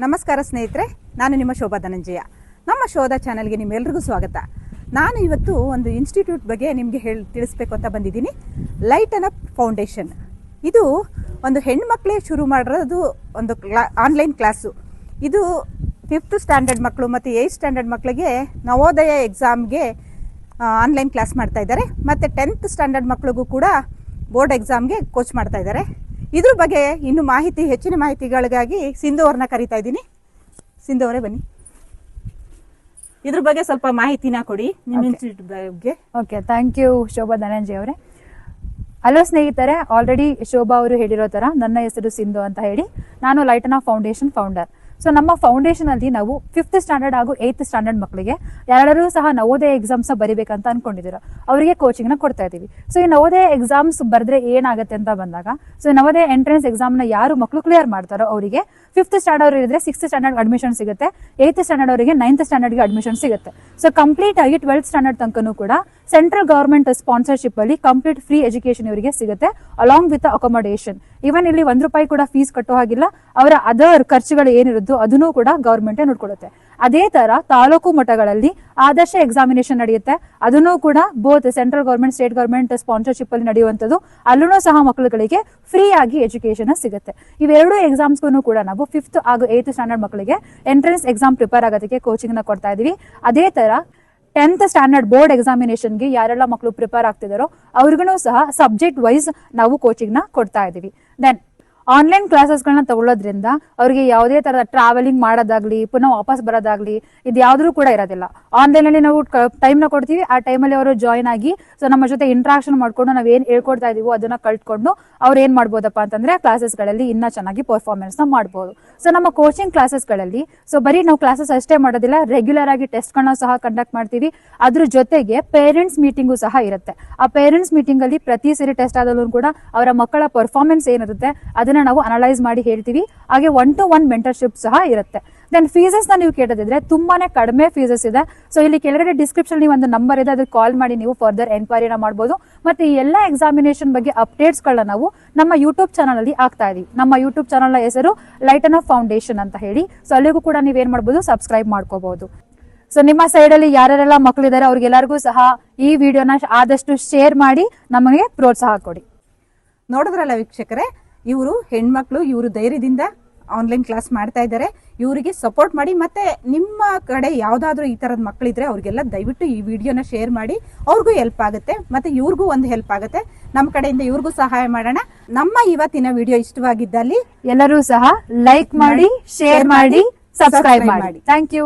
ನಮಸ್ಕಾರ ಸ್ನೇಹಿತರೆ, ನಾನು ನಿಮ್ಮ ಶೋಭಾ ಧನಂಜಯ. ನಮ್ಮ ಶೋಧ ಚಾನಲ್ಗೆ ನಿಮ್ಮೆಲ್ಲರಿಗೂ ಸ್ವಾಗತ. ನಾನು ಇವತ್ತು ಒಂದು ಇನ್ಸ್ಟಿಟ್ಯೂಟ್ ಬಗ್ಗೆ ನಿಮಗೆ ತಿಳಿಸ್ಬೇಕು ಅಂತ ಬಂದಿದ್ದೀನಿ. Lighten up foundation. ಇದು ಒಂದು ಹೆಣ್ಮಕ್ಳೇ ಶುರು ಮಾಡಿರೋದು ಒಂದು ಆನ್ಲೈನ್ ಕ್ಲಾಸು. ಇದು 5th ಸ್ಟ್ಯಾಂಡರ್ಡ್ ಮಕ್ಕಳು ಮತ್ತು 8th ಸ್ಟ್ಯಾಂಡರ್ಡ್ ಮಕ್ಕಳಿಗೆ ನವೋದಯ ಎಕ್ಸಾಮ್ಗೆ ಆನ್ಲೈನ್ ಕ್ಲಾಸ್ ಮಾಡ್ತಾ ಇದ್ದಾರೆ. ಮತ್ತು 10th ಸ್ಟ್ಯಾಂಡರ್ಡ್ ಮಕ್ಕಳಿಗೂ ಕೂಡ ಬೋರ್ಡ್ ಎಕ್ಸಾಮ್ಗೆ ಕೋಚ್ ಮಾಡ್ತಾ ಇದ್ದಾರೆ. ಇದ್ರ ಬಗ್ಗೆ ಇನ್ನು ಹೆಚ್ಚಿನ ಮಾಹಿತಿಗಳಿಗಾಗಿ ಸಿಂಧು ಅವ್ರನ್ನ ಕರಿತಾ ಇದ್ದೀನಿ. ಸಿಂಧು ಅವರೇ ಬನ್ನಿ, ಇದ್ರ ಬಗ್ಗೆ ಸ್ವಲ್ಪ ಮಾಹಿತಿನ ಕೊಡಿ ನಿಮ್ಮ ಇನ್ಸ್ಟಿಟ್ಯೂಟ್ ಬಗ್ಗೆ. Okay, thank you Shobha Dhananjaya ಅವರೇ. ಹಲೋ ಸ್ನೇಹಿತರೆ, ಆಲ್ರೆಡಿ ಶೋಭಾ ಅವರು ಹೇಳಿರೋ ತರ ನನ್ನ ಹೆಸರು ಸಿಂಧು ಅಂತ ಹೇಳಿ. ನಾನು lighten up foundation founder. So ನಮ್ಮ ಫೌಂಡೇಶನ್ ಅಲ್ಲಿ ನಾವು 5th ಸ್ಟ್ಯಾಂಡರ್ಡ್ ಹಾಗೂ 8th ಸ್ಟ್ಯಾಂಡರ್ಡ್ ಮಕ್ಕಳಿಗೆ ಯಾರು ಸಹ ನವೋದಯ ಎಕ್ಸಾಮ್ಸ್ ಬರಿಬೇಕಂತ ಅನ್ಕೊಂಡಿದ್ದೀರಾ ಅವರಿಗೆ ಕೋಚಿಂಗ್ ನ ಕೊಡ್ತಾ ಇದೀವಿ. ಸೊ ಈ ನವೋದಯ ಎಕ್ಸಾಮ್ಸ್ ಬರೆದ್ರೆ ಏನಾಗುತ್ತೆ ಅಂತ ಬಂದಾಗ, ಸೊ ನವೋದಯ ಎಂಟ್ರೆನ್ಸ್ ಎಕ್ಸಾಮ್ ನ ಯಾರು ಮಕ್ಕಳು ಕ್ಲಿಯರ್ ಮಾಡ್ತಾರೋ ಅವರಿಗೆ 5th ಸ್ಟ್ಯಾಂಡರ್ಡ್ ಇದ್ರೆ 6th ಸ್ಟ್ಯಾಂಡರ್ಡ್ ಅಡ್ಮಿಷನ್ ಸಿಗುತ್ತೆ, 8th ಸ್ಟ್ಯಾಂಡರ್ಡ್ ಅವರಿಗೆ 9th ಸ್ಟ್ಯಾಂಡರ್ಡ್ಗೆ ಅಡ್ಮಿಷನ್ ಸಿಗುತ್ತೆ. ಸೊ ಕಂಪ್ಲೀಟ್ ಆಗಿ 12th ಸ್ಟ್ಯಾಂಡರ್ಡ್ ತನಕನೂ ಕೂಡ ಸೆಂಟ್ರಲ್ ಗವರ್ಮೆಂಟ್ ಸ್ಪಾನ್ಸರ್ಶಿಪ್ ಅಲ್ಲಿ ಕಂಪ್ಲೀಟ್ ಫ್ರೀ ಎಜುಕೇಶನ್ ಇವರಿಗೆ ಸಿಗುತ್ತೆ, ಅಲಾಂಗ್ ವಿತ್ ಅಕೊಮಡೇಷನ್. ಇವನ್ ಇಲ್ಲಿ ₹1 ಕೂಡ ಫೀಸ್ ಕಟ್ಟೋ ಹಾಗಿಲ್ಲ. ಅವರ ಅದರ್ ಖರ್ಚುಗಳು ಏನಿರುತ್ತೋ ಅದನ್ನು ಕೂಡ ಗವರ್ಮೆಂಟ್ ನೋಡ್ಕೊಳ್ಳುತ್ತೆ. ಅದೇ ತರ ತಾಲೂಕು ಮಟ್ಟಗಳಲ್ಲಿ ಆದರ್ಶ ಎಕ್ಸಾಮಿನೇಷನ್ ನಡೆಯುತ್ತೆ. ಅದನ್ನು ಕೂಡ both central government, state government sponsorship ಅಲ್ಲಿ ನಡೆಯುವಂತದ್ದು. ಅಲ್ಲೂ ಸಹ ಮಕ್ಕಳುಗಳಿಗೆ ಫ್ರೀ ಆಗಿ ಎಜುಕೇಶನ್ ಸಿಗುತ್ತೆ. ಇವೆರಡು ಎಕ್ಸಾಮ್ಸ್ಗೂ ಕೂಡ ನಾವು 5th ಹಾಗೂ 8th ಸ್ಟ್ಯಾಂಡರ್ಡ್ ಮಕ್ಕಳಿಗೆ ಎಂಟ್ರೆನ್ಸ್ ಎಕ್ಸಾಮ್ ಪ್ರಿಪೇರ್ ಆಗೋದಕ್ಕೆ ಕೋಚಿಂಗ್ ನ ಕೊಡ್ತಾ ಇದೀವಿ. ಅದೇ ತರ 10th ಸ್ಟ್ಯಾಂಡರ್ಡ್ ಬೋರ್ಡ್ ಎಕ್ಸಾಮಿನೇಷನ್ಗೆ ಯಾರೆಲ್ಲ ಮಕ್ಕಳು ಪ್ರಿಪೇರ್ ಆಗ್ತಿದಾರೋ ಅವ್ರಿಗೂ ಸಹ ಸಬ್ಜೆಕ್ಟ್ ವೈಸ್ ನಾವು ಕೋಚಿಂಗ್ ನ ಕೊಡ್ತಾ ಇದೀವಿ. ದೆನ್ ಆನ್ಲೈನ್ ಕ್ಲಾಸಸ್ಗಳನ್ನ ತಗೊಳ್ಳೋದ್ರಿಂದ ಅವರಿಗೆ ಯಾವುದೇ ತರದ ಟ್ರಾವೆಲಿಂಗ್ ಮಾಡೋದಾಗ್ಲಿ, ಪುನಃ ವಾಪಸ್ ಬರೋದಾಗ್ಲಿ, ಇದು ಯಾವ್ದು ಕೂಡ ಇರೋದಿಲ್ಲ. ಆನ್ಲೈನ್ ಅಲ್ಲಿ ನಾವು ಟೈಮ್ ನ ಕೊಡ್ತೀವಿ. ಆ ಟೈಮಲ್ಲಿ ಅವರು ಜಾಯ್ನ್ ಆಗಿ ಸೊ ನಮ್ಮ ಜೊತೆ ಇಂಟ್ರಾಕ್ಷನ್ ಮಾಡ್ಕೊಂಡು ನಾವ್ ಏನ್ ಹೇಳ್ಕೊಡ್ತಾ ಇದೀವೋ ಅದನ್ನ ಕಲ್ತ್ಕೊಂಡು ಅವ್ರು ಏನ್ ಮಾಡ್ಬೋದಪ್ಪ ಅಂತಂದ್ರೆ ಕ್ಲಾಸಸ್ ಗಳಲ್ಲಿ ಇನ್ನ ಚೆನ್ನಾಗಿ ಪರ್ಫಾರ್ಮೆನ್ಸ್ ನ ಮಾಡ್ಬೋದು. ಸೊ ನಮ್ಮ ಕೋಚಿಂಗ್ ಕ್ಲಾಸಸ್ ಗಳಲ್ಲಿ ಸೊ ಬರೀ ನಾವು ಕ್ಲಾಸಸ್ ಅಷ್ಟೇ ಮಾಡೋದಿಲ್ಲ, ರೆಗ್ಯುಲರ್ ಆಗಿ ಟೆಸ್ಟ್ ಗಳನ್ನ ಸಹ ಕಂಡಕ್ಟ್ ಮಾಡ್ತೀವಿ. ಅದ್ರ ಜೊತೆಗೆ ಪೇರೆಂಟ್ಸ್ ಮೀಟಿಂಗು ಸಹ ಇರುತ್ತೆ. ಆ ಪೇರೆಂಟ್ಸ್ ಮೀಟಿಂಗ್ ಅಲ್ಲಿ ಪ್ರತಿ ಸರಿ ಟೆಸ್ಟ್ ಆದಲ್ಲೂ ಕೂಡ ಅವರ ಮಕ್ಕಳ ಪರ್ಫಾರ್ಮೆನ್ಸ್ ಏನಿರುತ್ತೆ ಅದನ್ನ ನಾವು ಅನಲೈಸ್ ಮಾಡಿ ಹೇಳ್ತೀವಿ. ಹಾಗೆ 1-to-1 ಮೆಂಟರ್ಶಿಪ್ ಸಹ ಇರುತ್ತೆ. ದೆನ್ ಫೀಸಸ್ ನ ನೀವು ಕೇಳೋದಿದ್ರೆ ತುಂಬಾನೇ ಕಡಿಮೆ ಫೀಸಸ್ ಇದೆ. ಸೊ ಇಲ್ಲಿ ಕೆಳಗಡೆ ಡಿಸ್ಕ್ರಿಪ್ಷನ್ ನೀವು ಒಂದು ನಂಬರ್ ಇದೆ, ಅದಕ್ಕೆ ಕಾಲ್ ಮಾಡಿ ನೀವು ಫರ್ದರ್ ಎನ್ಕ್ವೈರಿನ ಮಾಡಬಹುದು. ಮತ್ತೆ ಈ ಎಲ್ಲ ಎಕ್ಸಾಮಿನೇಷನ್ ಬಗ್ಗೆ ಅಪ್ಡೇಟ್ಸ್ ಗಳನ್ನ ನಾವು ನಮ್ಮ ಯೂಟ್ಯೂಬ್ ಚಾನಲ್ ಅಲ್ಲಿ ಆಗ್ತಾ ಇದೀವಿ. ನಮ್ಮ ಯೂಟ್ಯೂಬ್ ಚಾನಲ್ ನ ಹೆಸರು ಲೈಟನ್ ಅಪ್ ಫೌಂಡೇಶನ್ ಅಂತ ಹೇಳಿ. ಸೊ ಅಲ್ಲಿಗೂ ಕೂಡ ನೀವೇನ್ ಮಾಡಬಹುದು, ಸಬ್ಸ್ಕ್ರೈಬ್ ಮಾಡ್ಕೋಬಹುದು. ಸೊ ನಿಮ್ಮ ಸೈಡ್ ಅಲ್ಲಿ ಯಾರೆಲ್ಲ ಮಕ್ಕಳಿದ್ದಾರೆ ಅವ್ರಿಗೆಲ್ಲರಿಗೂ ಸಹ ಈ ವಿಡಿಯೋನ ಆದಷ್ಟು ಶೇರ್ ಮಾಡಿ ನಮಗೆ ಪ್ರೋತ್ಸಾಹ ಕೊಡಿ. ನೋಡಿದ್ರಲ್ಲ ವೀಕ್ಷಕರೇ, ಇವರು ಹೆಣ್ಮಕ್ಳು, ಇವರು ಧೈರ್ಯದಿಂದ ಆನ್ಲೈನ್ ಕ್ಲಾಸ್ ಮಾಡ್ತಾ ಇದ್ದಾರೆ. ಇವರಿಗೆ ಸಪೋರ್ಟ್ ಮಾಡಿ. ಮತ್ತೆ ನಿಮ್ಮ ಕಡೆ ಯಾವ್ದಾದ್ರು ಈ ತರದ ಮಕ್ಕಳಿದ್ರೆ ಅವ್ರಿಗೆಲ್ಲ ದಯವಿಟ್ಟು ಈ ವಿಡಿಯೋನ ಶೇರ್ ಮಾಡಿ. ಅವ್ರಿಗೂ ಹೆಲ್ಪ್ ಆಗುತ್ತೆ, ಮತ್ತೆ ಇವ್ರಿಗೂ ಒಂದು ಹೆಲ್ಪ್ ಆಗುತ್ತೆ. ನಮ್ಮ ಕಡೆಯಿಂದ ಇವ್ರಿಗೂ ಸಹಾಯ ಮಾಡೋಣ. ನಮ್ಮ ಇವತ್ತಿನ ವಿಡಿಯೋ ಇಷ್ಟವಾಗಿದ್ದಲ್ಲಿ ಎಲ್ಲರೂ ಸಹ ಲೈಕ್ ಮಾಡಿ, ಶೇರ್ ಮಾಡಿ, ಸಬ್ಸ್ಕ್ರೈಬ್ ಮಾಡಿ. Thank you.